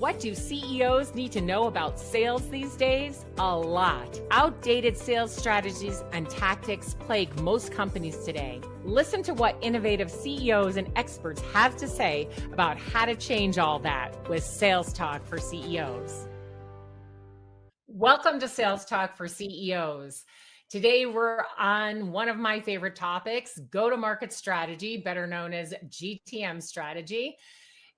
What do CEOs need to know about sales these days? A lot. Outdated sales strategies and tactics plague most companies today. Listen to what innovative CEOs and experts have to say about how to change all that with Sales Talk for CEOs. Welcome to Sales Talk for CEOs. Today, we're on one of my favorite topics, go-to-market strategy, better known as GTM strategy.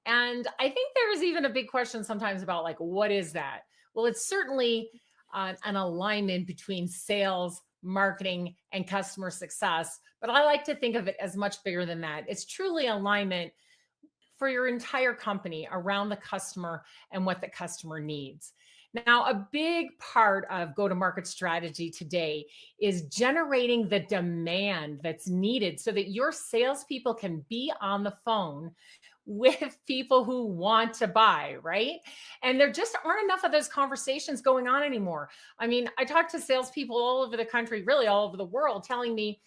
And I think there's even a big question sometimes about what is that? Well, it's certainly an alignment between sales, marketing, and customer success. But I like to think of it as much bigger than that. It's truly alignment for your entire company around the customer and what the customer needs. Now, a big part of go-to-market strategy today is generating the demand that's needed so that your salespeople can be on the phone with people who want to buy, right? And there just aren't enough of those conversations going on anymore. I mean, I talk to salespeople all over the country, really all over the world, telling me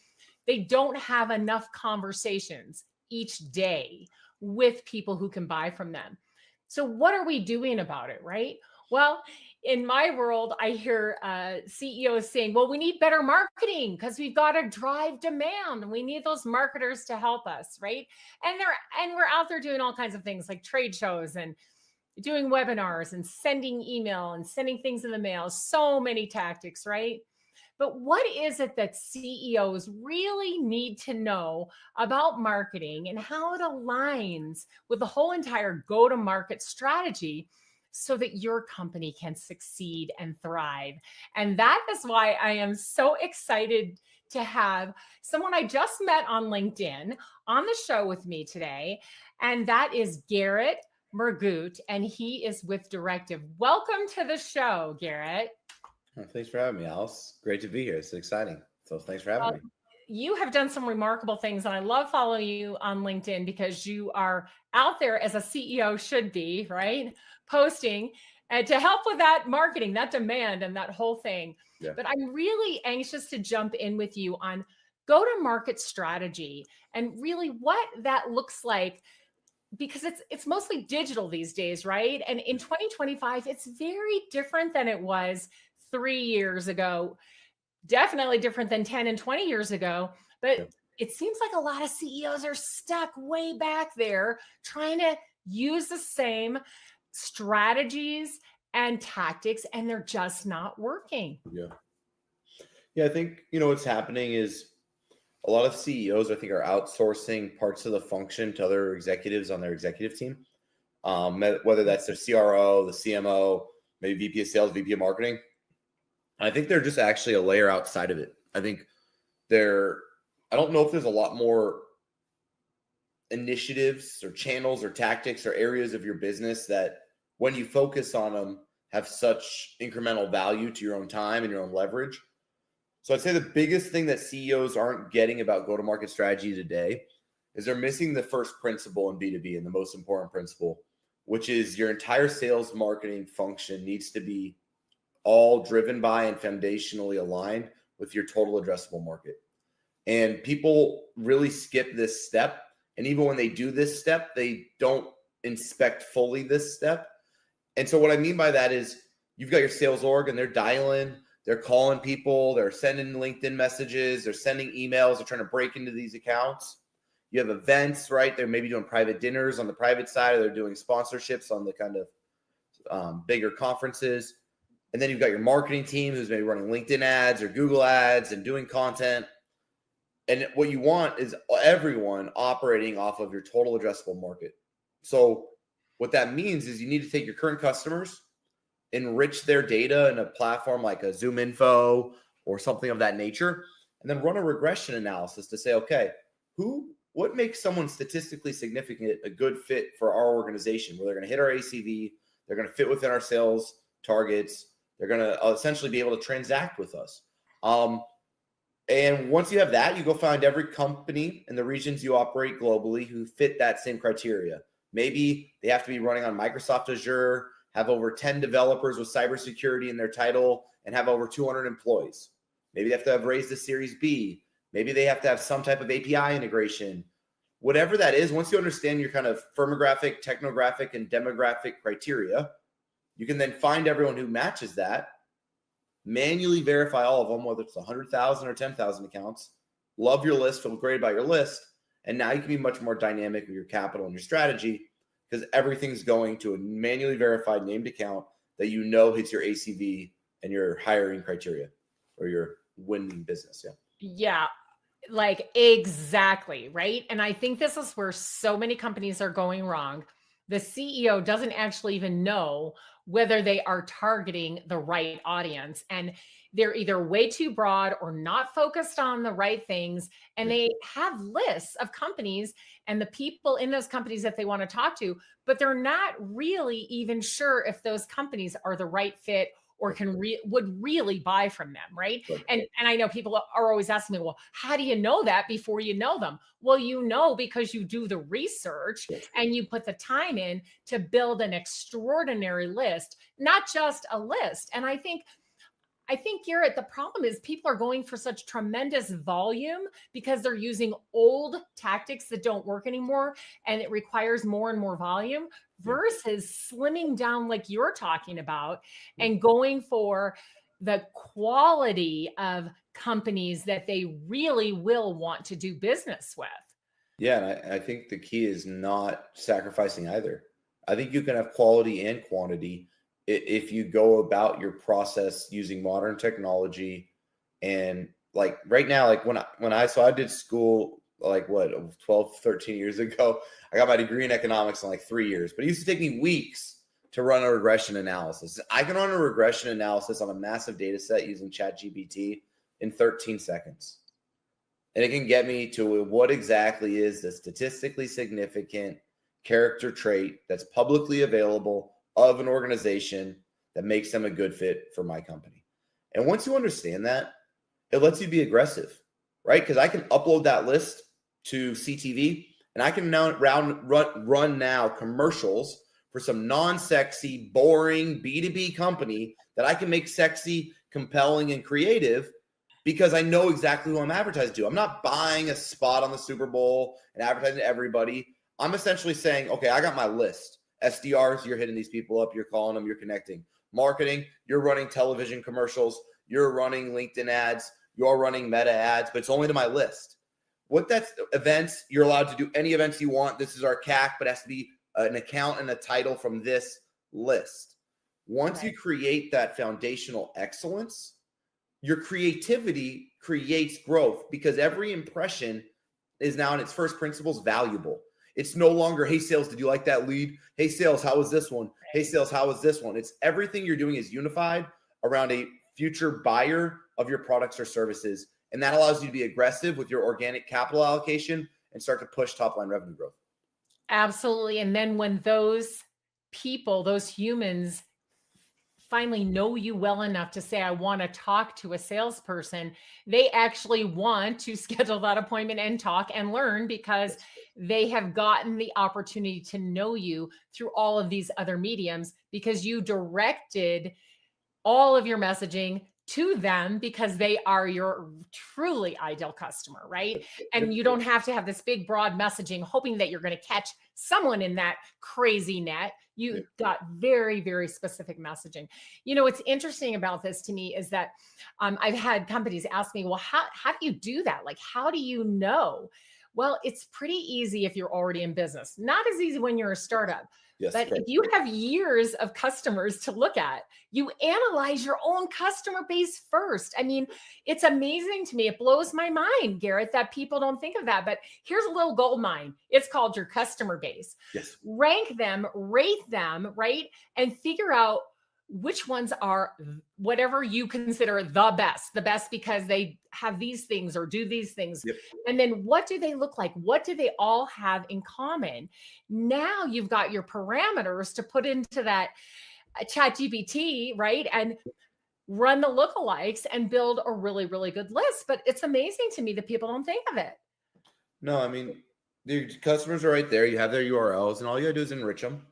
they don't have enough conversations each day with people who can buy from them. So what are we doing about it, right? Well, in my world, I hear CEOs saying, well, we need better marketing because we've got to drive demand. We need those marketers to help us, right? And we're out there doing all kinds of things like trade shows and doing webinars and sending email and sending things in the mail. So many tactics, right? But what is it that CEOs really need to know about marketing and how it aligns with the whole entire go-to-market strategy so that your company can succeed and thrive? And that is why I am so excited to have someone I just met on LinkedIn on the show with me today. And that is Garrett Mehrguth, and he is with Directive. Welcome to the show, Garrett. Thanks for having me, Alice. Great to be here. It's exciting. So thanks for having me. You have done some remarkable things, and I love following you on LinkedIn because you are out there as a CEO should be, right? Posting and to help with that marketing, that demand, and that whole thing. Yeah. But I'm really anxious to jump in with you on go-to-market strategy and really what that looks like, because it's mostly digital these days, right? And in 2025, it's very different than it was 3 years ago. Definitely different than 10 and 20 years ago. But it seems like a lot of CEOs are stuck way back there trying to use the same strategies and tactics, and they're just not working. Yeah, I think, what's happening is a lot of CEOs, I think, are outsourcing parts of the function to other executives on their executive team, whether that's their CRO, the CMO, maybe VP of sales, VP of marketing. I think they're just actually a layer outside of it. I think I don't know if there's a lot more initiatives or channels or tactics or areas of your business that when you focus on them have such incremental value to your own time and your own leverage. So I'd say the biggest thing that CEOs aren't getting about go-to-market strategy today is they're missing the first principle in B2B, and the most important principle, which is your entire sales marketing function needs to be all driven by and foundationally aligned with your total addressable market. And people really skip this step. And even when they do this step, they don't inspect fully this step. And so what I mean by that is you've got your sales org and they're dialing, they're calling people, they're sending LinkedIn messages, they're sending emails, they're trying to break into these accounts. You have events, right? They're maybe doing private dinners on the private side, or they're doing sponsorships on the kind of bigger conferences. And then you've got your marketing team who's maybe running LinkedIn ads or Google ads and doing content. And what you want is everyone operating off of your total addressable market. So what that means is you need to take your current customers, enrich their data in a platform like a Zoom Info or something of that nature, and then run a regression analysis to say, okay, what makes someone statistically significant a good fit for our organization, where they're going to hit our ACV, they're going to fit within our sales targets, they're going to essentially be able to transact with us. And once you have that, you go find every company in the regions you operate globally who fit that same criteria. Maybe they have to be running on Microsoft Azure, have over 10 developers with cybersecurity in their title, and have over 200 employees. Maybe they have to have raised a Series B. Maybe they have to have some type of API integration. whatever that is, once you understand your kind of firmographic, technographic, and demographic criteria, you can then find everyone who matches that, manually verify all of them, whether it's 100,000 or 10,000 accounts, love your list, feel great about your list, and now you can be much more dynamic with your capital and your strategy because everything's going to a manually verified named account that you know hits your ACV and your hiring criteria or your winning business. Yeah, like exactly, right? And I think this is where so many companies are going wrong. The CEO doesn't actually even know whether they are targeting the right audience. And they're either way too broad or not focused on the right things. And they have lists of companies and the people in those companies that they want to talk to, but they're not really even sure if those companies are the right fit or would really buy from them, right? And I know people are always asking me, well, how do you know that before you know them? Well, you know because you do the research and you put the time in to build an extraordinary list, not just a list. And I think, Garrett, the problem is people are going for such tremendous volume because they're using old tactics that don't work anymore, and it requires more and more volume versus slimming down like you're talking about and going for the quality of companies that they really will want to do business with. Yeah, and I think the key is not sacrificing either. I think you can have quality and quantity if you go about your process using modern technology. And like right now, like so I did school like 12, 13 years ago. I got my degree in economics in like 3 years, but it used to take me weeks to run a regression analysis. I can run a regression analysis on a massive data set using ChatGPT in 13 seconds. And it can get me to what exactly is the statistically significant character trait that's publicly available of an organization that makes them a good fit for my company. And once you understand that, it lets you be aggressive, right? Because I can upload that list to CTV and I can now run now commercials for some non-sexy, boring B2B company that I can make sexy, compelling, and creative because I know exactly who I'm advertising to. I'm not buying a spot on the Super Bowl and advertising to everybody. I'm essentially saying, okay, I got my list. SDRs, you're hitting these people up, you're calling them, you're connecting. Marketing, you're running television commercials, you're running LinkedIn ads, you're running Meta ads, but it's only to my list. What that's events, you're allowed to do any events you want. This is our CAC, but it has to be an account and a title from this list. Once you create that foundational excellence, your creativity creates growth because every impression is now in its first principles valuable. It's no longer, hey, sales, did you like that lead? Hey, sales, how was this one? Hey, sales, how was this one? It's everything you're doing is unified around a future buyer of your products or services. And that allows you to be aggressive with your organic capital allocation and start to push top line revenue growth. Absolutely. And then when those people, those humans finally know you well enough to say, I want to talk to a salesperson, they actually want to schedule that appointment and talk and learn because they have gotten the opportunity to know you through all of these other mediums because you directed all of your messaging to them because they are your truly ideal customer, right? And you don't have to have this big, broad messaging hoping that you're going to catch someone in that crazy net. You got very, very specific messaging. You know, what's interesting about this to me is that I've had companies ask me, well, how do you do that? Like, how do you know? Well, it's pretty easy if you're already in business. Not as easy when you're a startup. Yes, but if you have years of customers to look at, you analyze your own customer base first. I mean, it's amazing to me. It blows my mind, Garrett, that people don't think of that. But here's a little gold mine. It's called your customer base. Yes. Rank them, rate them, right? And figure out which ones are whatever you consider the best because they have these things or do these things. Yep. And then what do they look like? What do they all have in common? Now you've got your parameters to put into that ChatGPT, right? And run the lookalikes and build a really, really good list. But it's amazing to me that people don't think of it. No, I mean, the customers are right there. You have their URLs and all you gotta do is enrich them.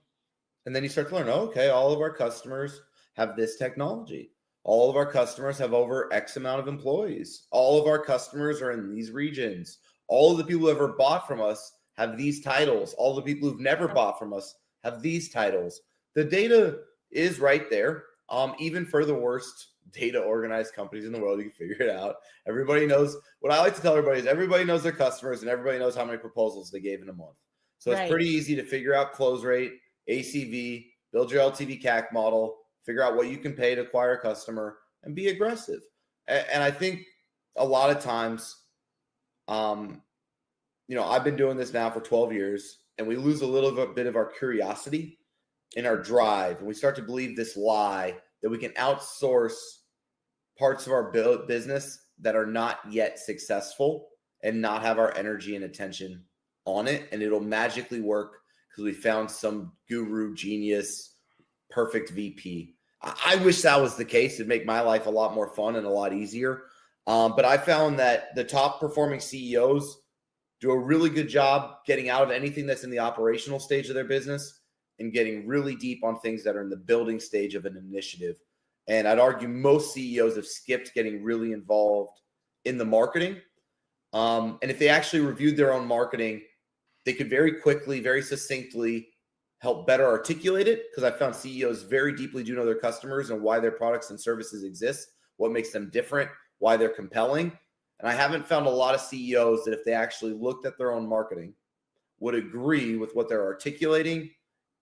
And then you start to learn, okay, all of our customers have this technology. All of our customers have over X amount of employees. All of our customers are in these regions. All of the people who ever bought from us have these titles. All the people who've never bought from us have these titles. The data is right there. Even for the worst data organized companies in the world, you can figure it out. Everybody knows. What I like to tell everybody is everybody knows their customers and everybody knows how many proposals they gave in a month. So it's pretty easy to figure out close rate, ACV, build your LTV CAC model, figure out what you can pay to acquire a customer, and be aggressive. And I think a lot of times, I've been doing this now for 12 years, and we lose a little bit of our curiosity and our drive. And we start to believe this lie that we can outsource parts of our business that are not yet successful and not have our energy and attention on it. And it'll magically work because we found some guru genius, perfect VP. I wish that was the case. It'd make my life a lot more fun and a lot easier. But I found that the top performing CEOs do a really good job getting out of anything that's in the operational stage of their business and getting really deep on things that are in the building stage of an initiative. And I'd argue most CEOs have skipped getting really involved in the marketing. And if they actually reviewed their own marketing, they could very quickly, very succinctly help better articulate it, because I found CEOs very deeply do know their customers and why their products and services exist, what makes them different, why they're compelling. And I haven't found a lot of CEOs that if they actually looked at their own marketing would agree with what they're articulating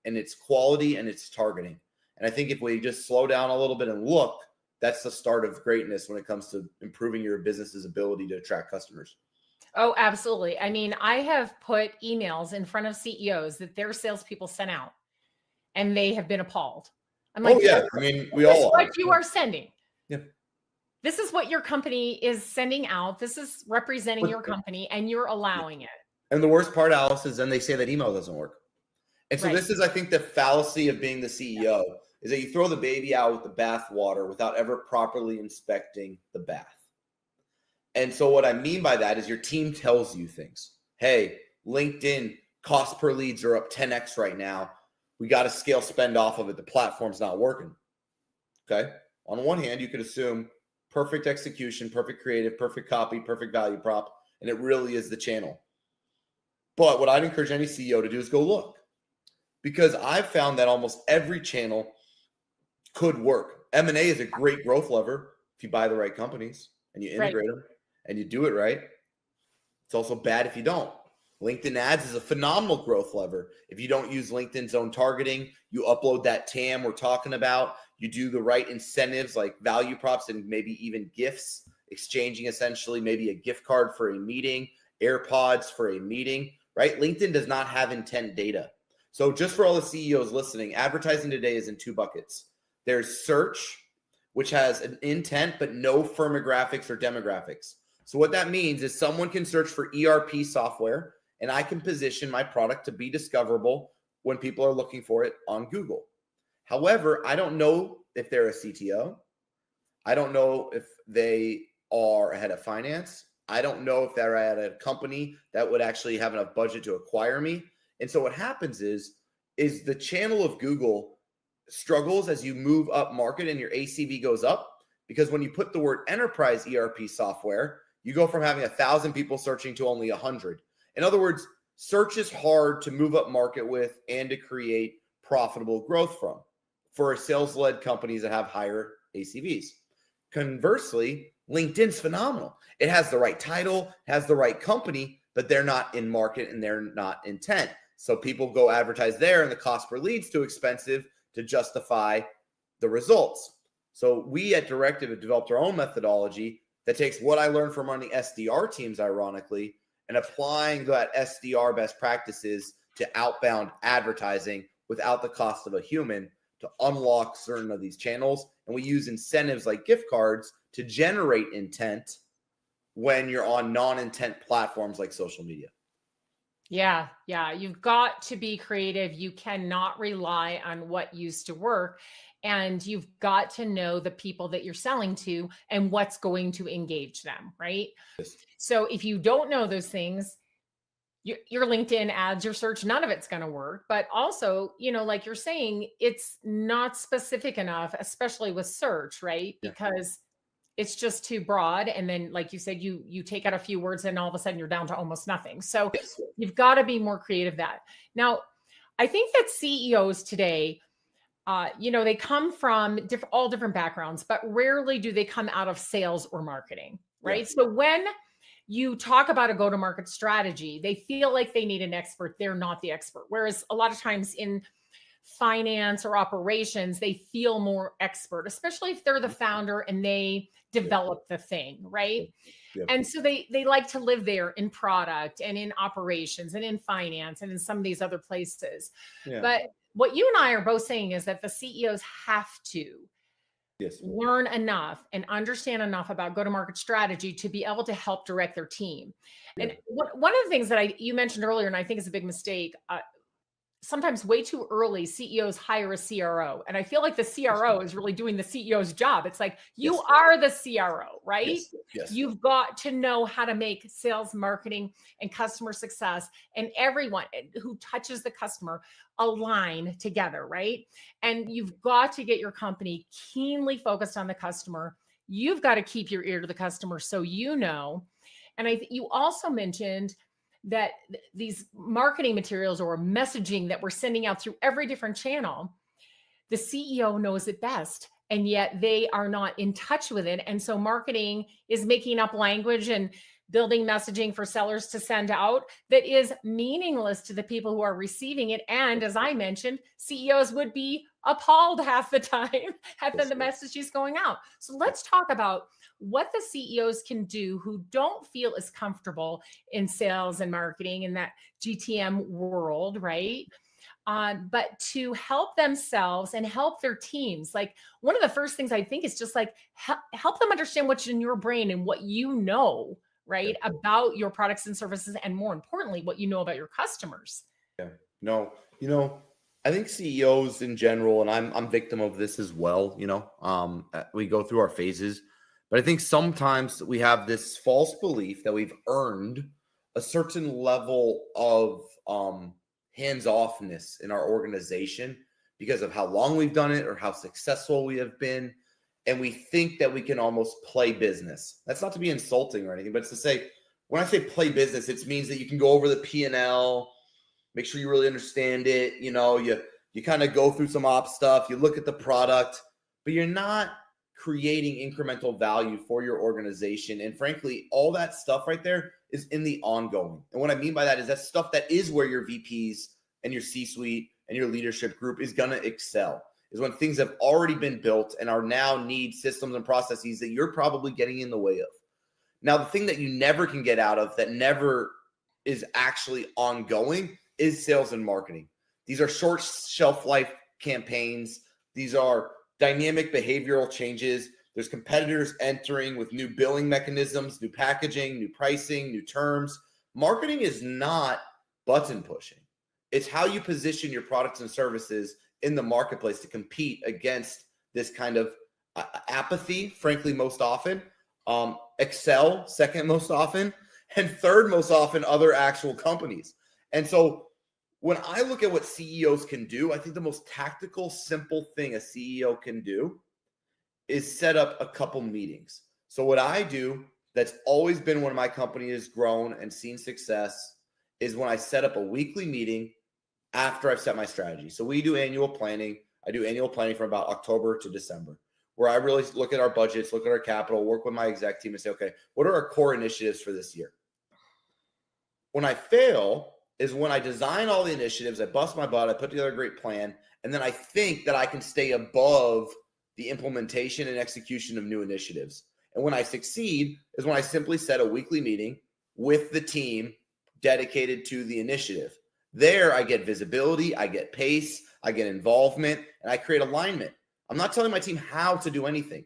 and its quality and its targeting. And I think if we just slow down a little bit and look, that's the start of greatness when it comes to improving your business's ability to attract customers. Oh, absolutely. I mean, I have put emails in front of CEOs that their salespeople sent out, and they have been appalled. I'm like, oh yeah, I mean, we this is all what are. you are sending. Yeah. This is what your company is sending out. This is representing your company, and you're allowing it. And the worst part, Alice, is then they say that email doesn't work. And so this is, I think, the fallacy of being the CEO is that you throw the baby out with the bath water without ever properly inspecting the bath. And so what I mean by that is your team tells you things. Hey, LinkedIn cost per leads are up 10x right now. We got to scale spend off of it. The platform's not working. Okay. On one hand, you could assume perfect execution, perfect creative, perfect copy, perfect value prop, and it really is the channel. But what I'd encourage any CEO to do is go look, because I've found that almost every channel could work. M&A is a great growth lever if you buy the right companies and you integrate them and you do it right. It's also bad if you don't. LinkedIn ads is a phenomenal growth lever. If you don't use LinkedIn's own targeting, you upload that TAM we're talking about, you do the right incentives like value props and maybe even gifts, exchanging essentially maybe a gift card for a meeting, AirPods for a meeting, right? LinkedIn does not have intent data. So just for all the CEOs listening, advertising today is in two buckets. There's search, which has an intent, but no firmographics or demographics. So what that means is someone can search for ERP software, and I can position my product to be discoverable when people are looking for it on Google. However, I don't know if they're a CTO. I don't know if they are head of finance. I don't know if they're at a company that would actually have enough budget to acquire me. And so what happens is the channel of Google struggles as you move up market and your ACV goes up, because when you put the word enterprise ERP software, you go from having 1,000 people searching to only 100. In other words, search is hard to move up market with and to create profitable growth from for sales-led companies that have higher ACVs. Conversely, LinkedIn's phenomenal. It has the right title, has the right company, but they're not in market and they're not intent. So people go advertise there and the cost per lead's too expensive to justify the results. So we at Directive have developed our own methodology that takes what I learned from running SDR teams, ironically, and applying that SDR best practices to outbound advertising without the cost of a human to unlock certain of these channels. And we use incentives like gift cards to generate intent when you're on non-intent platforms like social media. Yeah. You've got to be creative. You cannot rely on what used to work. And you've got to know the people that you're selling to and what's going to engage them, right? Yes. So if you don't know those things, your LinkedIn ads, your search, none of it's going to work. But also, like you're saying, it's not specific enough, especially with search, right? Because it's just too broad. And then, like you said, you take out a few words and all of a sudden you're down to almost nothing. So Yes. you've got to be more creative that. Now, I think that CEOs today, they come from all different backgrounds, but rarely do they come out of sales or marketing, right? Yeah. So when you talk about a go-to-market strategy, they feel like they need an expert. They're not the expert. Whereas a lot of times in finance or operations, they feel more expert, especially if they're the founder and they develop the thing, right? Yeah. And so they like to live there in product and in operations and in finance and in some of these other places. Yeah. But what you and I are both saying is that the CEOs have to Yes. learn enough and understand enough about go-to-market strategy to be able to help direct their team. Yeah. And one of the things that you mentioned earlier, and I think is a big mistake, sometimes way too early, CEOs hire a CRO. And I feel like the CRO is really doing the CEO's job. It's like, you Yes. are the CRO, right? Yes. Yes. You've got to know how to make sales, marketing, and customer success and everyone who touches the customer align together, right? And you've got to get your company keenly focused on the customer. You've got to keep your ear to the customer so you know. And you also mentioned that these marketing materials or messaging that we're sending out through every different channel, the CEO knows it best, and yet they are not in touch with it. And so marketing is making up language and building messaging for sellers to send out that is meaningless to the people who are receiving it. And as I mentioned, CEOs would be appalled half the time at the message is going out. So let's talk about what the CEOs can do who don't feel as comfortable in sales and marketing in that GTM world, right? But to help themselves and help their teams. Like one of the first things I think is just like help them understand what's in your brain and what you know, right, about your products and services, and more importantly, what you know about your customers. Yeah. No, I think CEOs in general, and I'm victim of this as well, we go through our phases, but I think sometimes we have this false belief that we've earned a certain level of hands-offness in our organization because of how long we've done it or how successful we have been. And we think that we can almost play business. That's not to be insulting or anything, but it's to say, when I say play business, it means that you can go over the P&L, make sure you really understand it. You kind of go through some ops stuff, you look at the product, but you're not creating incremental value for your organization. And frankly, all that stuff right there is in the ongoing. And what I mean by that is that stuff that is where your VPs and your C-suite and your leadership group is going to excel, is when things have already been built and are now need systems and processes that you're probably getting in the way of. Now, the thing that you never can get out of, that never is actually ongoing, is sales and marketing. These are short shelf life campaigns. These are dynamic behavioral changes. There's competitors entering with new billing mechanisms, new packaging, new pricing, new terms. Marketing is not button pushing. It's how you position your products and services in the marketplace to compete against this kind of apathy, frankly, most often. Excel, second most often, and third most often, other actual companies. And so when I look at what CEOs can do, I think the most tactical, simple thing a CEO can do is set up a couple meetings. So what I do, that's always been when my company has grown and seen success, is when I set up a weekly meeting after I've set my strategy. So we do annual planning. I do annual planning from about October to December, where I really look at our budgets, look at our capital, work with my exec team and say, okay, what are our core initiatives for this year? When I fail is when I design all the initiatives, I bust my butt, I put together a great plan, and then I think that I can stay above the implementation and execution of new initiatives. And when I succeed is when I simply set a weekly meeting with the team dedicated to the initiative. There, I get visibility, I get pace, I get involvement, and I create alignment. I'm not telling my team how to do anything.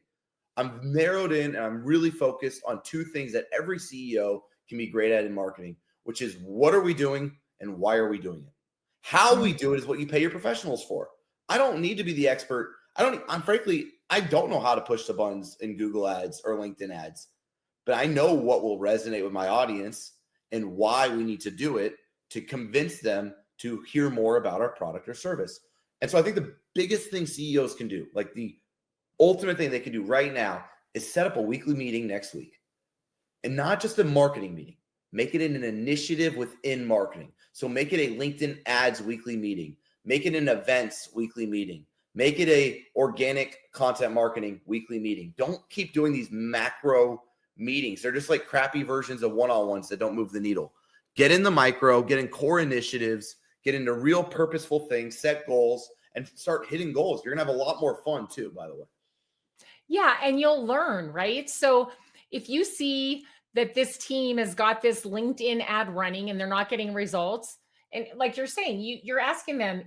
I'm narrowed in and I'm really focused on two things that every CEO can be great at in marketing, which is what are we doing and why are we doing it? How we do it is what you pay your professionals for. I don't need to be the expert. Frankly, I don't know how to push the buttons in Google ads or LinkedIn ads, but I know what will resonate with my audience and why we need to do it to convince them to hear more about our product or service. And so I think the biggest thing CEOs can do, like the ultimate thing they can do right now, is set up a weekly meeting next week, and not just a marketing meeting. Make it an initiative within marketing. So make it a LinkedIn ads weekly meeting. Make it an events weekly meeting. Make it a organic content marketing weekly meeting. Don't keep doing these macro meetings. They're just like crappy versions of one-on-ones that don't move the needle. Get in the micro, get in core initiatives, get into real purposeful things, set goals, and start hitting goals. You're going to have a lot more fun too, by the way. Yeah, and you'll learn, right? So if you see that this team has got this LinkedIn ad running and they're not getting results, and like you're saying, you're asking them,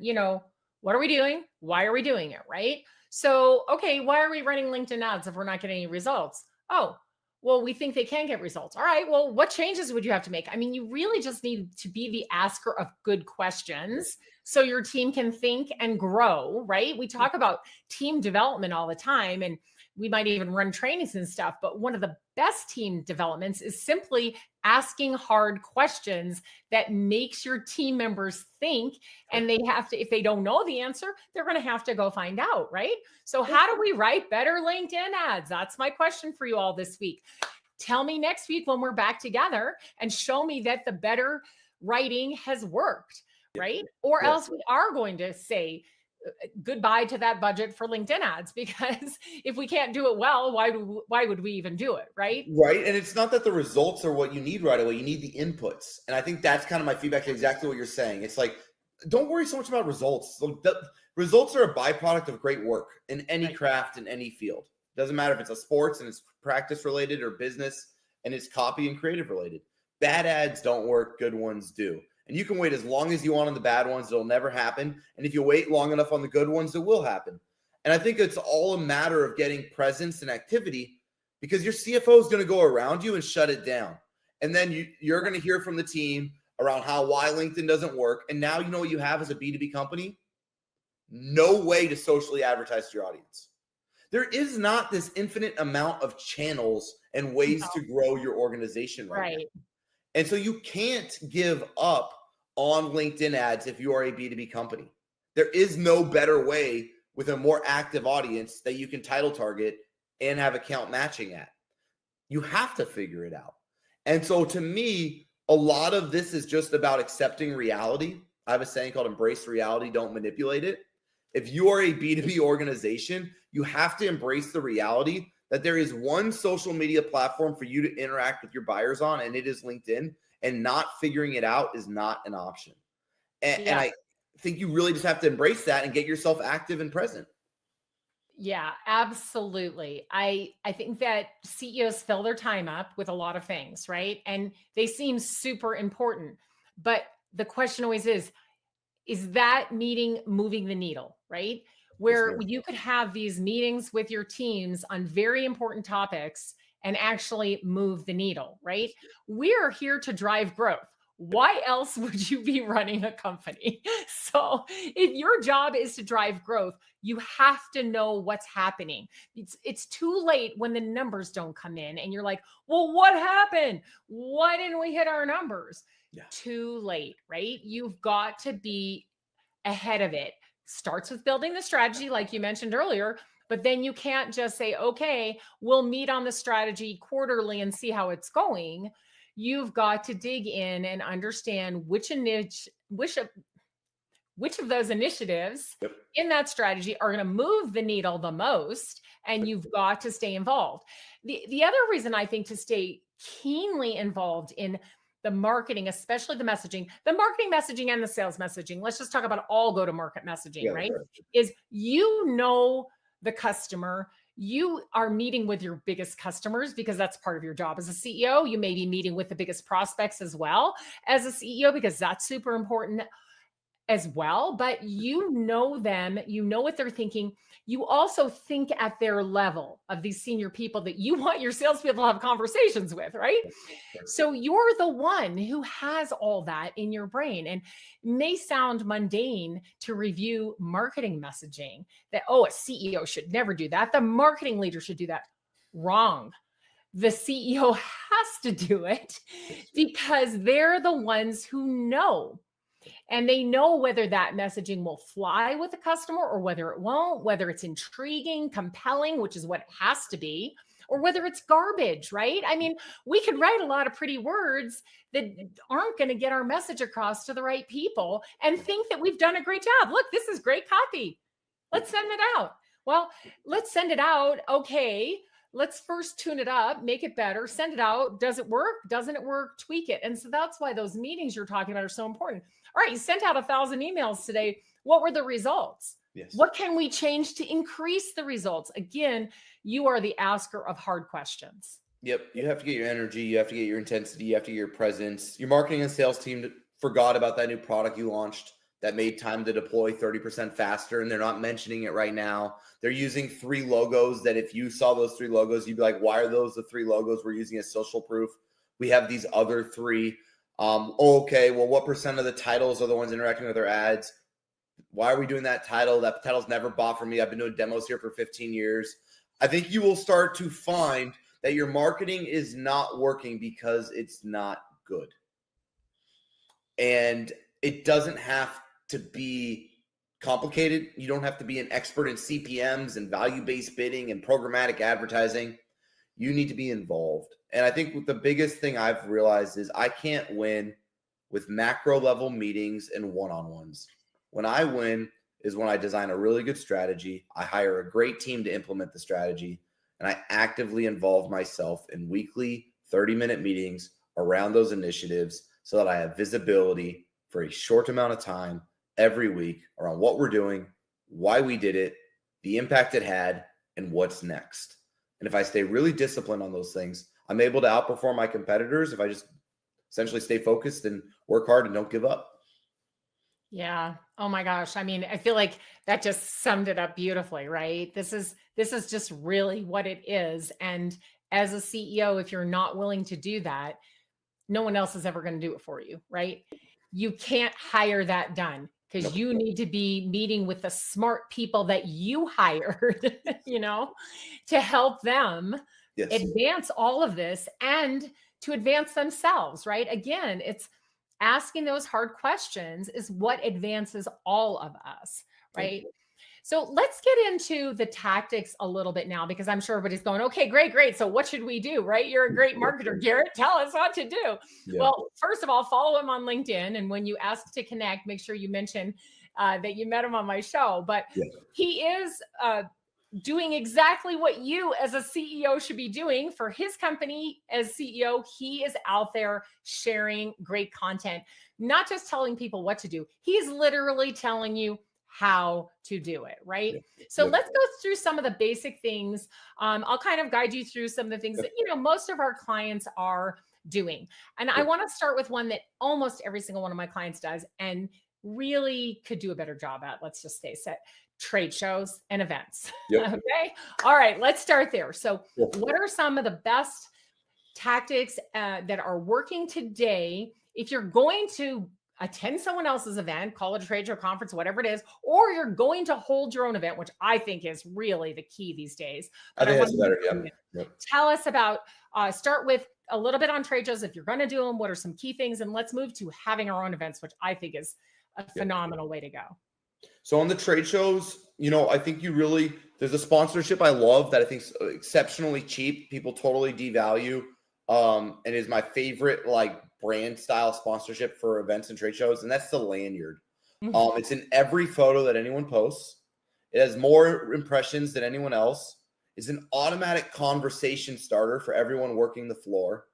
what are we doing? Why are we doing it, right? So, okay, why are we running LinkedIn ads if we're not getting any results? Oh, well, we think they can get results. All right, well, what changes would you have to make? I mean, you really just need to be the asker of good questions so your team can think and grow, right? We talk about team development all the time, and we might even run trainings and stuff, but one of the best team developments is simply asking hard questions that makes your team members think, and they have to, if they don't know the answer, they're going to have to go find out, right? So how do we write better LinkedIn ads? That's my question for you all this week. Tell me next week when we're back together and show me that the better writing has worked, right? Or else we are going to say goodbye to that budget for LinkedIn ads, because if we can't do it well, why would we even do it, right? Right. And it's not that the results are what you need right away. You need the inputs. And I think that's kind of my feedback to exactly what you're saying. It's like, don't worry so much about results. The results are a byproduct of great work in any craft, in any field. Doesn't matter if it's a sports and it's practice related, or business and it's copy and creative related. Bad ads don't work. Good ones do. And you can wait as long as you want on the bad ones. It'll never happen. And if you wait long enough on the good ones, it will happen. And I think it's all a matter of getting presence and activity, because your CFO is going to go around you and shut it down. And then you're going to hear from the team around why LinkedIn doesn't work. And now you know what you have as a B2B company? No way to socially advertise to your audience. There is not this infinite amount of channels and ways to grow your organization right now. And so you can't give up on LinkedIn ads if you are a B2B company. There is no better way with a more active audience that you can title target and have account matching at. You have to figure it out. And so to me, a lot of this is just about accepting reality. I have a saying called embrace reality, don't manipulate it. If you are a B2B organization, you have to embrace the reality that there is one social media platform for you to interact with your buyers on, and it is LinkedIn, and not figuring it out is not an option. And I think you really just have to embrace that and get yourself active and present. Yeah, absolutely. I think that CEOs fill their time up with a lot of things, right? And they seem super important. But the question always is that meeting moving the needle, right? Where you could have these meetings with your teams on very important topics and actually move the needle, right? We're here to drive growth. Why else would you be running a company? So if your job is to drive growth, you have to know what's happening. It's too late when the numbers don't come in and you're like, well, what happened? Why didn't we hit our numbers? Too late, right? You've got to be ahead of it. Starts with building the strategy, like you mentioned earlier, but then you can't just say, okay, we'll meet on the strategy quarterly and see how it's going. You've got to dig in and understand which of those initiatives in that strategy are going to move the needle the most, and you've got to stay involved. The other reason I think to stay keenly involved in the marketing, especially the marketing messaging and the sales messaging. Let's just talk about all go-to-market messaging, right? Is the customer. You are meeting with your biggest customers because that's part of your job as a CEO. You may be meeting with the biggest prospects as well as a CEO, because that's super important as well. But you know them, you know what they're thinking. You also think at their level of these senior people that you want your salespeople to have conversations with, right? So you're the one who has all that in your brain. And it may sound mundane to review marketing messaging that, a CEO should never do that. The marketing leader should do that. Wrong. The CEO has to do it because they're the ones who know. And they know whether that messaging will fly with the customer or whether it won't, whether it's intriguing, compelling, which is what it has to be, or whether it's garbage, right? I mean, we could write a lot of pretty words that aren't going to get our message across to the right people and think that we've done a great job. Look, this is great copy. Let's send it out. Well, let's send it out. Okay. Let's first tune it up, make it better, send it out. Does it work? Doesn't it work? Tweak it. And so that's why those meetings you're talking about are so important. All right, you sent out 1,000 emails today. What were the results? Yes. What can we change to increase the results? Again, you are the asker of hard questions. Yep. You have to get your energy. You have to get your intensity. You have to get your presence. Your marketing and sales team forgot about that new product you launched that made time to deploy 30% faster, and they're not mentioning it right now. They're using 3 logos that if you saw those 3 logos, you'd be like, why are those the 3 logos we're using as social proof? We have these other 3. Okay, well, what percent of the titles are the ones interacting with our ads? Why are we doing that title? That title's never bought from me. I've been doing demos here for 15 years. I think you will start to find that your marketing is not working because it's not good. And it doesn't have to be complicated. You don't have to be an expert in CPMs and value-based bidding and programmatic advertising. You need to be involved. And I think the biggest thing I've realized is I can't win with macro level meetings and one-on-ones. When I win is when I design a really good strategy. I hire a great team to implement the strategy, and I actively involve myself in weekly 30-minute meetings around those initiatives so that I have visibility for a short amount of time every week around what we're doing, why we did it, the impact it had, and what's next. And if I stay really disciplined on those things, I'm able to outperform my competitors if I just essentially stay focused and work hard and don't give up. Yeah. Oh my gosh. I mean, I feel like that just summed it up beautifully, right? This is just really what it is. And as a CEO, if you're not willing to do that, no one else is ever going to do it for you, right? You can't hire that done because you need to be meeting with the smart people that you hired, to help them advance all of this and to advance themselves, right? Again, it's asking those hard questions is what advances all of us, right? So let's get into the tactics a little bit now, because I'm sure everybody's going, okay, great. So what should we do, right? You're a great marketer, Garrett. Tell us what to do. Yeah. Well, first of all, follow him on LinkedIn. And when you ask to connect, make sure you mention that you met him on my show. But he is doing exactly what you as a CEO should be doing for his company. As CEO, he is out there sharing great content, not just telling people what to do. He's literally telling you how to do it, right? So let's go through some of the basic things. I'll kind of guide you through some of the things that, most of our clients are doing. And I want to start with one that almost every single one of my clients does and really could do a better job at. Let's just face it. Trade shows and events. Okay. All right. Let's start there. So what are some of the best tactics that are working today if you're going to attend someone else's event, call it a trade show, conference, whatever it is, or you're going to hold your own event, which I think is really the key these days. But I think that's better. Tell us about, start with a little bit on trade shows. If you're going to do them, what are some key things? And let's move to having our own events, which I think is a phenomenal way to go. So on the trade shows, I think there's a sponsorship I love that I think is exceptionally cheap. People totally devalue. And is my favorite brand style sponsorship for events and trade shows. And that's the lanyard. It's in every photo that anyone posts. It has more impressions than anyone else. It's an automatic conversation starter for everyone working the floor.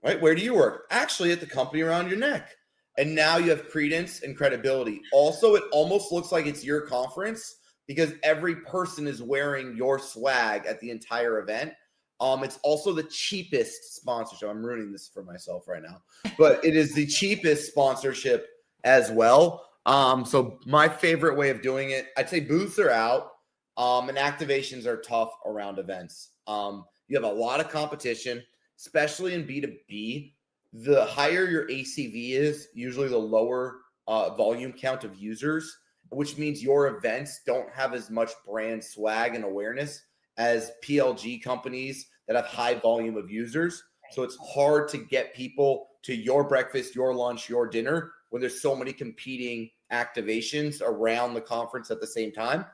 Right? Where do you work? Actually, at the company around your neck. And now you have credence and credibility. Also, it almost looks like it's your conference because every person is wearing your swag at the entire event. It's also the cheapest sponsorship. I'm ruining this for myself right now, but it is the cheapest sponsorship as well. So my favorite way of doing it, I'd say booths are out, and activations are tough around events. You have a lot of competition, especially in B2B. The higher your ACV is, usually the lower volume count of users, which means your events don't have as much brand swag and awareness as PLG companies that have high volume of users. So it's hard to get people to your breakfast, your lunch, your dinner when there's so many competing activations around the conference at the same time.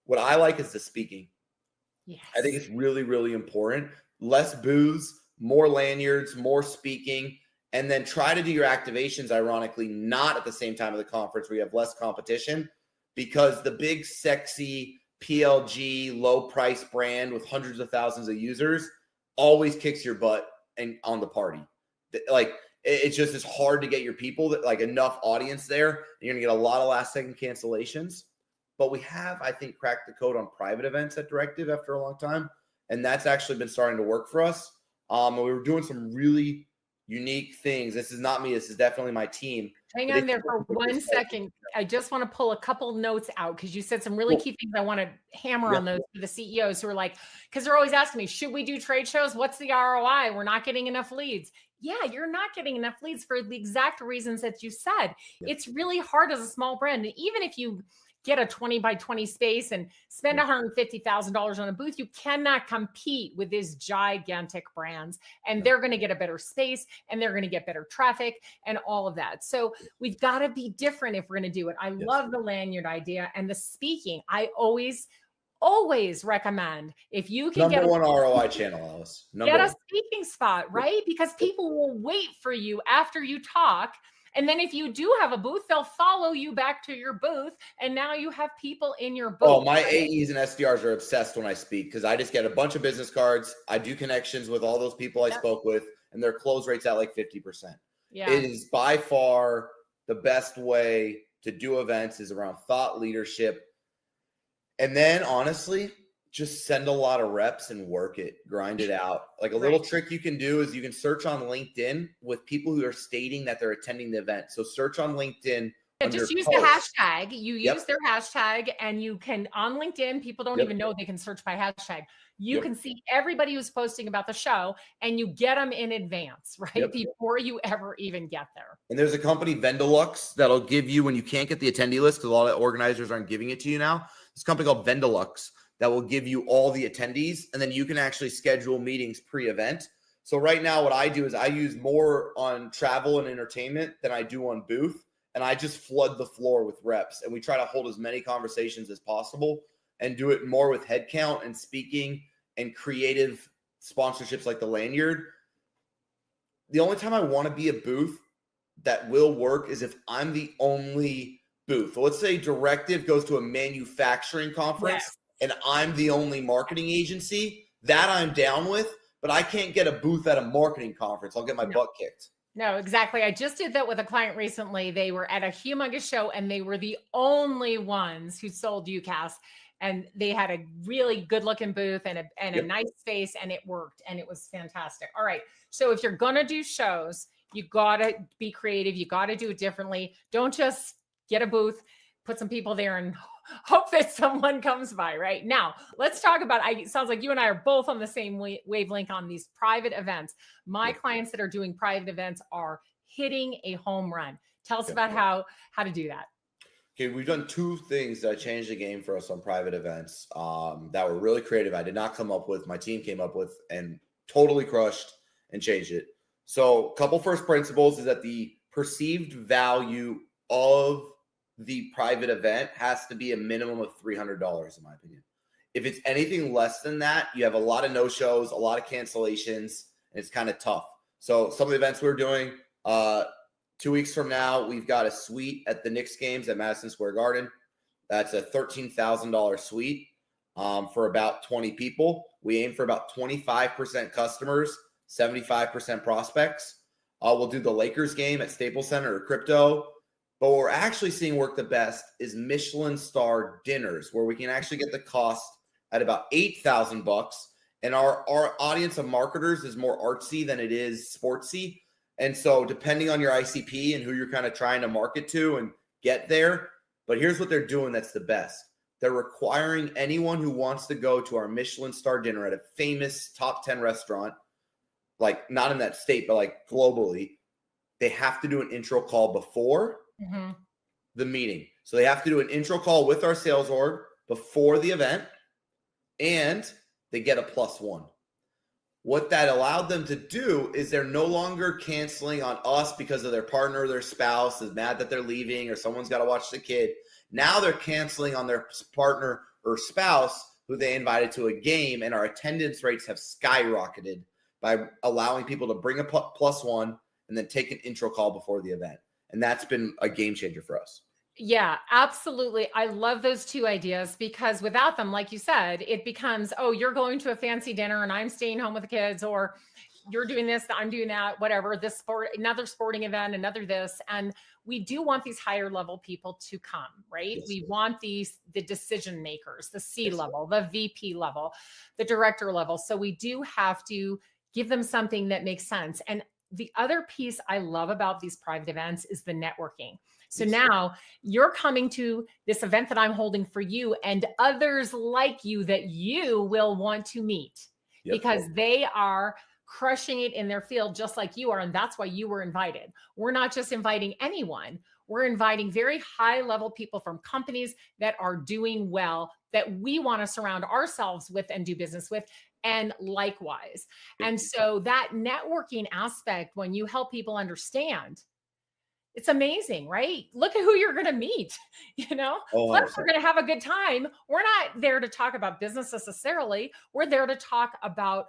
What I like is the speaking. I think Yes. it's really, really important. Less booths, more lanyards, more speaking, and then try to do your activations, ironically, not at the same time of the conference where you have less competition, because the big, sexy PLG, low price brand with hundreds of thousands of users always kicks your butt and on the party. Like, it's just as hard to get your people that like enough audience there. And you're gonna get a lot of last second cancellations. But we have, I think, cracked the code on private events at Directive after a long time. And that's actually been starting to work for us. And we were doing some really unique things. This is not me. This is definitely my team. Hang But they on there came for up with one this second. I just want to pull a couple notes out because you said some really Cool. key things. I want to hammer Yeah. on those for the CEOs who are like, because they're always asking me, should we do trade shows? What's the ROI? We're not getting enough leads. Yeah, you're not getting enough leads for the exact reasons that you said. Yeah. It's really hard as a small brand. And even if you get a 20 by 20 space and spend $150,000 on a booth, you cannot compete with these gigantic brands. And they're going to get a better space and they're going to get better traffic and all of that. So we've got to be different if we're going to do it. I love the lanyard idea and the speaking. I always recommend if you can Number one ROI channel, Alice. get a One. speaking spot, right? Because people will wait for you after you talk. And then if you do have a booth, they'll follow you back to your booth. And now you have people in your booth. Oh, my AEs and SDRs are obsessed when I speak because I just get a bunch of business cards. I do connections with all those people I spoke with, and their close rate's at like 50%. Yeah. It is by far the best way to do events is around thought leadership. And then honestly, just send a lot of reps and work it, grind it out. Like a little trick you can do is you can search on LinkedIn with people who are stating that they're attending the event. So search on LinkedIn. Just use the hashtag. You use their hashtag and you can on LinkedIn, people don't even know they can search by hashtag. You can see everybody who's posting about the show and you get them in advance, right? Before you ever even get there. And there's a company, Vendalux, that'll give you when you can't get the attendee list because a lot of organizers aren't giving it to you now. This company called Vendalux that will give you all the attendees, and then you can actually schedule meetings pre-event. So right now what I do is I use more on travel and entertainment than I do on booth, and I just flood the floor with reps, and we try to hold as many conversations as possible and do it more with headcount and speaking and creative sponsorships like the lanyard. The only time I want to be a booth that will work is if I'm the only booth. So let's say Directive goes to a manufacturing conference and I'm the only marketing agency. That I'm down with, but I can't get a booth at a marketing conference. I'll get my butt kicked. No, exactly. I just did that with a client recently. They were at a humongous show and they were the only ones who sold UCAS. And they had a really good looking booth and a nice space, and it worked, and it was fantastic. All right. So if you're going to do shows, you got to be creative. You got to do it differently. Don't just get a booth, put some people there and hope that someone comes by. Right now, let's talk about, it sounds like you and I are both on the same wavelength on these private events. My clients that are doing private events are hitting a home run. Tell us about how to do that. Okay, we've done two things that changed the game for us on private events that were really creative. I did not come up with, my team came up with and totally crushed and changed it. So a couple first principles is that the perceived value of the private event has to be a minimum of $300 in my opinion. If it's anything less than that, you have a lot of no-shows, a lot of cancellations, and it's kind of tough. So some of the events we're doing, 2 weeks from now, we've got a suite at the Knicks games at Madison Square Garden. That's a $13,000 suite for about 20 people. We aim for about 25% customers, 75% prospects. We'll do the Lakers game at Staples Center or Crypto. But what we're actually seeing work the best is Michelin star dinners, where we can actually get the cost at about $8,000. And our audience of marketers is more artsy than it is sportsy. And so depending on your ICP and who you're kind of trying to market to and get there, but here's what they're doing that's the best. They're requiring anyone who wants to go to our Michelin star dinner at a famous top 10 restaurant, like not in that state, but like globally, they have to do an intro call before the meeting. So they have to do an intro call with our sales org before the event, and they get a +1. What that allowed them to do is they're no longer canceling on us because of their partner or their spouse is mad that they're leaving or someone's got to watch the kid. Now they're canceling on their partner or spouse who they invited to a game, and our attendance rates have skyrocketed by allowing people to bring a plus one and then take an intro call before the event. And that's been a game changer for us. Yeah, absolutely. I love those two ideas because without them, like you said, it becomes, oh, you're going to a fancy dinner and I'm staying home with the kids, or you're doing this, I'm doing that, whatever, this sport, another sporting event, another this. And we do want these higher level people to come, right? Yes. We want the decision makers, the C Yes. level, the VP level, the director level. So we do have to give them something that makes sense. And the other piece I love about these private events is the networking. So Yes. now you're coming to this event that I'm holding for you and others like you that you will want to meet because they are crushing it in their field just like you are. And that's why you were invited. We're not just inviting anyone. We're inviting very high level people from companies that are doing well, that we want to surround ourselves with and do business with. And likewise. And so that networking aspect, when you help people understand, it's amazing, right? Look at who you're going to meet, plus we're going to have a good time. We're not there to talk about business necessarily. We're there to talk about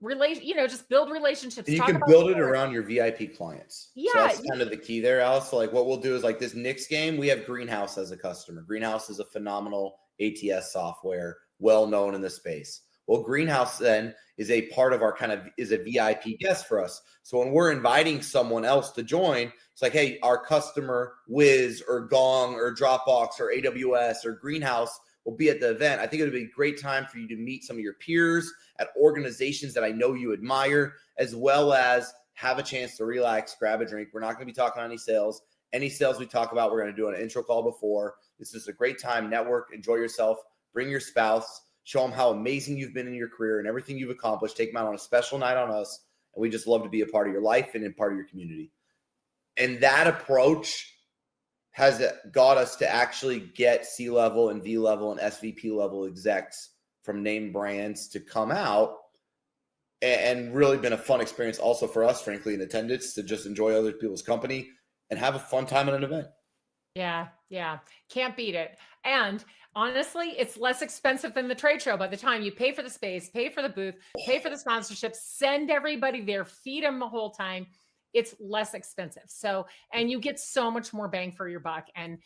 just build relationships. And you can build it around your VIP clients. Yeah. So that's kind of the key there, Alice. So like what we'll do is like this Knicks game, we have Greenhouse as a customer. Greenhouse is a phenomenal ATS software, well known in the space. Well, Greenhouse then is a part of our is a VIP guest for us. So when we're inviting someone else to join, it's like, hey, our customer Wiz or Gong or Dropbox or AWS or Greenhouse will be at the event. I think it would be a great time for you to meet some of your peers at organizations that I know you admire, as well as have a chance to relax, grab a drink. We're not going to be talking on any sales. Any sales we talk about, we're going to do an intro call before. This is a great time. Network, enjoy yourself, bring your spouse. Show them how amazing you've been in your career and everything you've accomplished. Take them out on a special night on us. And we just love to be a part of your life and a part of your community. And that approach has got us to actually get C-level and V-level and SVP level execs from name brands to come out, and really been a fun experience also for us, frankly, in attendance, to just enjoy other people's company and have a fun time at an event. Yeah. Can't beat it. And honestly, it's less expensive than the trade show. By the time you pay for the space, pay for the booth, pay for the sponsorship, send everybody there, feed them the whole time, it's less expensive. So, and you get so much more bang for your buck. And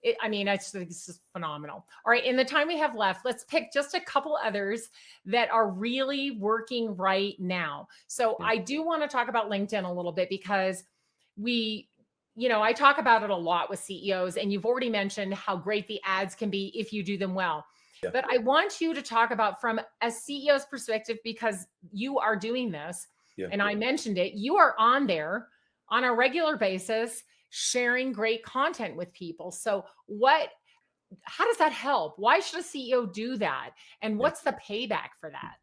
it's just phenomenal. All right. In the time we have left, let's pick just a couple others that are really working right now. So I do want to talk about LinkedIn a little bit because I talk about it a lot with CEOs, and you've already mentioned how great the ads can be if you do them well. Yeah. But I want you to talk about from a CEO's perspective, because you are doing this, and I mentioned it, you are on there on a regular basis, sharing great content with people. So how does that help? Why should a CEO do that? And what's the payback for that?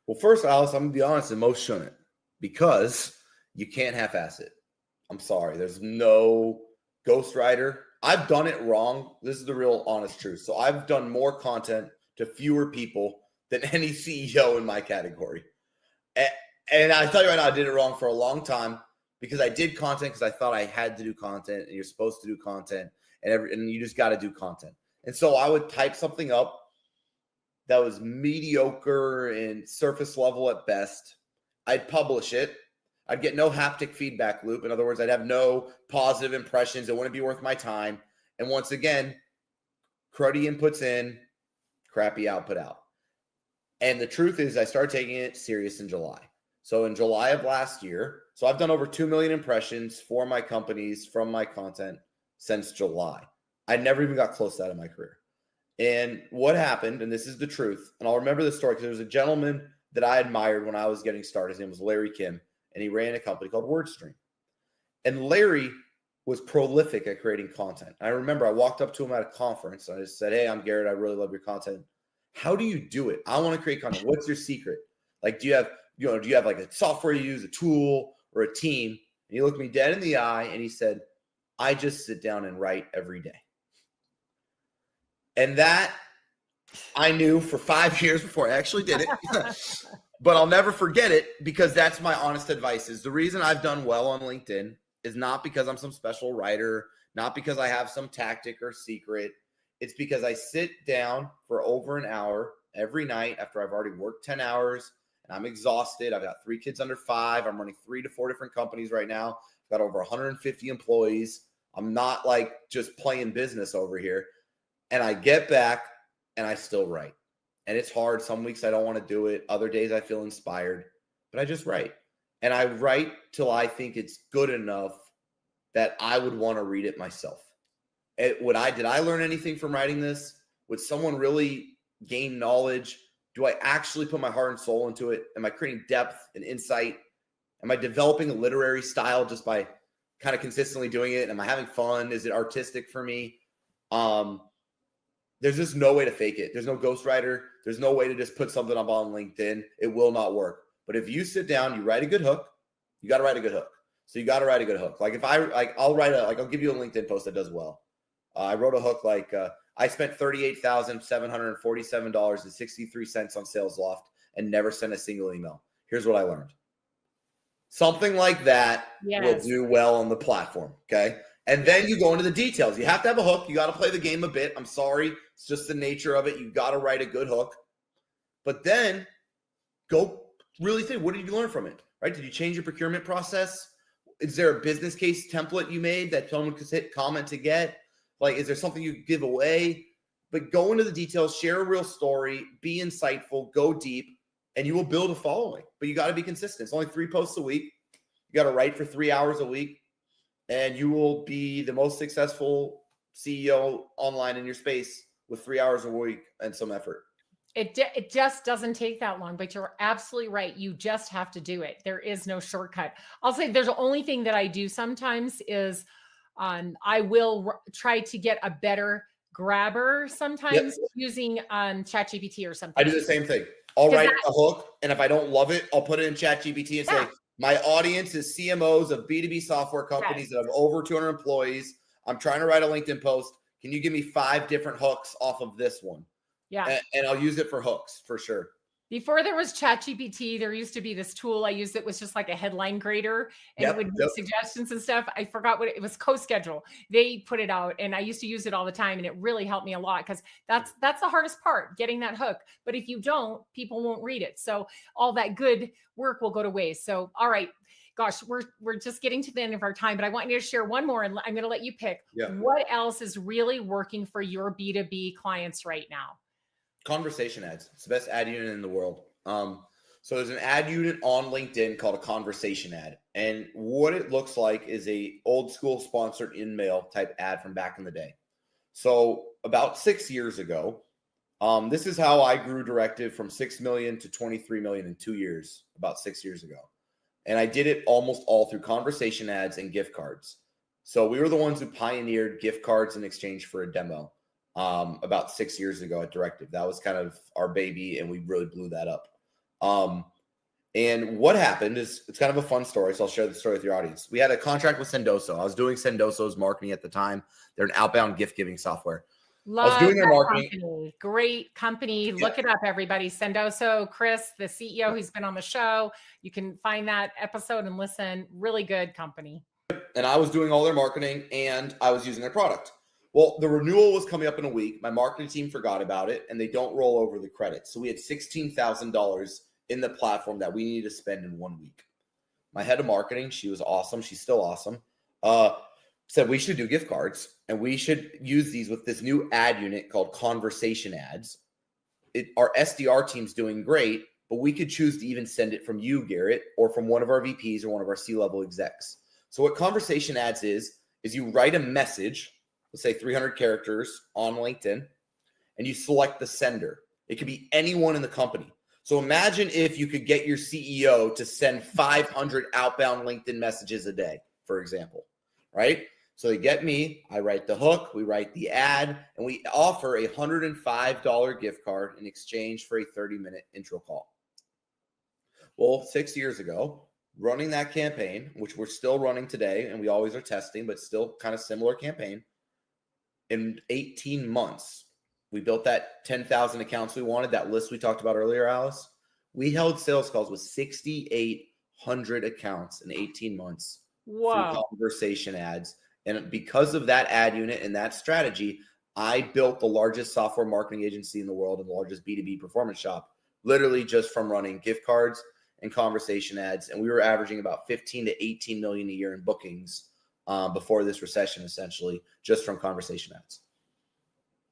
Well, first, Alice, I'm going to be honest, and most shouldn't, because you can't half-ass it. I'm sorry. There's no ghostwriter. I've done it wrong. This is the real honest truth. So I've done more content to fewer people than any CEO in my category. And I tell you right now, I did it wrong for a long time because I did content because I thought I had to do content, and you're supposed to do content, and you just got to do content. And so I would type something up that was mediocre and surface level at best. I'd publish it. I'd get no haptic feedback loop. In other words, I'd have no positive impressions. It wouldn't be worth my time. And once again, cruddy inputs in, crappy output out. And the truth is, I started taking it serious in July. So in July of last year, so I've done over 2 million impressions for my companies from my content since July. I never even got close to that in my career. And what happened, and this is the truth, and I'll remember this story because there was a gentleman that I admired when I was getting started. His name was Larry Kim, and he ran a company called WordStream. And Larry was prolific at creating content. I remember I walked up to him at a conference, and I just said, hey, I'm Garrett. I really love your content. How do you do it? I want to create content. What's your secret? Like, do you have like a software you use, a tool, or a team? And he looked me dead in the eye and he said, I just sit down and write every day. And that I knew for 5 years before I actually did it. But I'll never forget it, because that's my honest advice. Is the reason I've done well on LinkedIn is not because I'm some special writer, not because I have some tactic or secret. It's because I sit down for over an hour every night after I've already worked 10 hours and I'm exhausted. I've got 3 kids under 5. I'm running 3 to 4 different companies right now. I've got over 150 employees. I'm not like just playing business over here. And I get back and I still write. And it's hard. Some weeks I don't want to do it. Other days I feel inspired, but I just write. And I write till I think it's good enough that I would want to read it myself. Did I learn anything from writing this? Would someone really gain knowledge? Do I actually put my heart and soul into it? Am I creating depth and insight? Am I developing a literary style just by kind of consistently doing it? Am I having fun? Is it artistic for me? There's just no way to fake it. There's no ghostwriter. There's no way to just put something up on LinkedIn. It will not work. But if you sit down, you write a good hook, you got to write a good hook. So you got to write a good hook. Like if I'll give you a LinkedIn post that does well. I wrote a hook like I spent $38,747.63 on Sales Loft and never sent a single email. Here's what I learned. Something like that will do well on the platform. Okay. And then you go into the details. You have to have a hook. You got to play the game a bit. I'm sorry. It's just the nature of it. You got to write a good hook. But then go really think, what did you learn from it? Right? Did you change your procurement process? Is there a business case template you made that someone could hit comment to get? Like, is there something you give away? But go into the details, share a real story, be insightful, go deep, and you will build a following. But you got to be consistent. It's only 3 posts a week. You got to write for 3 hours a week, and you will be the most successful CEO online in your space with 3 hours a week and some effort. It just doesn't take that long, but you're absolutely right. You just have to do it. There is no shortcut. I'll say there's the only thing that I do sometimes is I will try to get a better grabber sometimes using ChatGPT or something. I do the same thing. I'll write a hook, and if I don't love it, I'll put it in ChatGPT and say, my audience is CMOs of B2B software companies that have over 200 employees. I'm trying to write a LinkedIn post. Can you give me 5 different hooks off of this one? Yeah. And I'll use it for hooks for sure. Before there was ChatGPT, there used to be this tool I used that was just like a headline grader, and it would make suggestions and stuff. I forgot what it was. CoSchedule. They put it out, and I used to use it all the time, and it really helped me a lot because that's the hardest part, getting that hook. But if you don't, people won't read it. So all that good work will go to waste. So all right. Gosh, we're just getting to the end of our time, but I want you to share one more, and I'm going to let you pick. What else is really working for your B2B clients right now? Conversation ads. It's the best ad unit in the world. So there's an ad unit on LinkedIn called a conversation ad. And what it looks like is a old school sponsored in-mail type ad from back in the day. So about 6 years ago, this is how I grew Directive from 6 million to 23 million in 2 years, about 6 years ago. And I did it almost all through conversation ads and gift cards. So we were the ones who pioneered gift cards in exchange for a demo. About 6 years ago at Directive. That was kind of our baby, and we really blew that up. And what happened is, it's kind of a fun story, so I'll share the story with your audience. We had a contract with Sendoso. I was doing Sendoso's marketing at the time. They're an outbound gift-giving software. I was doing their marketing. Company. Great company. Look it up, everybody. Sendoso, Chris, the CEO, who's been on the show. You can find that episode and listen. Really good company. And I was doing all their marketing, and I was using their product. Well, the renewal was coming up in a week. My marketing team forgot about it, and they don't roll over the credits. So we had $16,000 in the platform that we needed to spend in 1 week. My head of marketing, she was awesome. She's still awesome. Said we should do gift cards, and we should use these with this new ad unit called conversation ads. Our SDR team's doing great, but we could choose to even send it from you, Garrett, or from one of our VPs or one of our C-level execs. So what conversation ads is you write a message, let's say 300 characters on LinkedIn, and you select the sender. It could be anyone in the company. So imagine if you could get your CEO to send 500 outbound LinkedIn messages a day, for example, right? So they get me, I write the hook, we write the ad, and we offer a $105 gift card in exchange for a 30-minute intro call. Well, 6 years ago, running that campaign, which we're still running today, and we always are testing, but still kind of similar campaign, in 18 months, we built that 10,000 accounts we wanted, that list we talked about earlier, Alice. We held sales calls with 6,800 accounts in 18 months. Wow. Through conversation ads. And because of that ad unit and that strategy, I built the largest software marketing agency in the world and the largest B2B performance shop, literally just from running gift cards and conversation ads. And we were averaging about 15 to 18 million a year in bookings before this recession, essentially, just from conversation ads.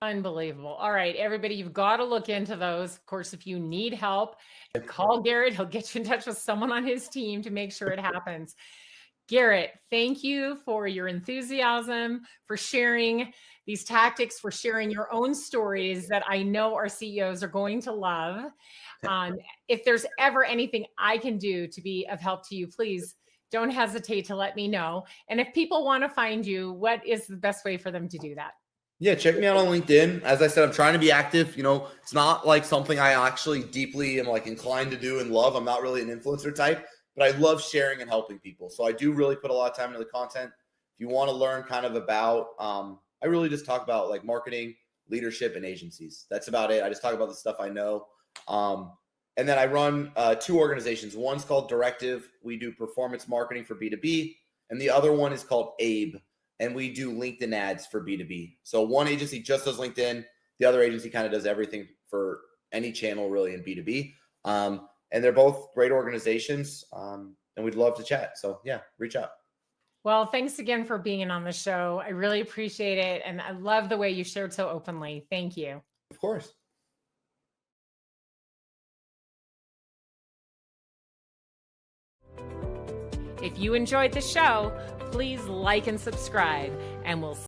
Unbelievable. All right, everybody, you've got to look into those. Of course, if you need help, call Garrett. He'll get you in touch with someone on his team to make sure it happens. Garrett, thank you for your enthusiasm, for sharing these tactics, for sharing your own stories that I know our CEOs are going to love. If there's ever anything I can do to be of help to you, please don't hesitate to let me know. And if people want to find you, what is the best way for them to do that? Yeah, check me out on LinkedIn. As I said, I'm trying to be active. It's not like something I actually deeply am like inclined to do and love. I'm not really an influencer type, but I love sharing and helping people. So I do really put a lot of time into the content. If you want to learn kind of about, I really just talk about like marketing, leadership, and agencies. That's about it. I just talk about the stuff I know. And then I run 2 organizations. One's called Directive. We do performance marketing for B2B. And the other one is called Abe. And we do LinkedIn ads for B2B. So one agency just does LinkedIn. The other agency kind of does everything for any channel really in B2B. And they're both great organizations. And we'd love to chat. So yeah, reach out. Well, thanks again for being on the show. I really appreciate it. And I love the way you shared so openly. Thank you. Of course. If you enjoyed the show, please like and subscribe, and we'll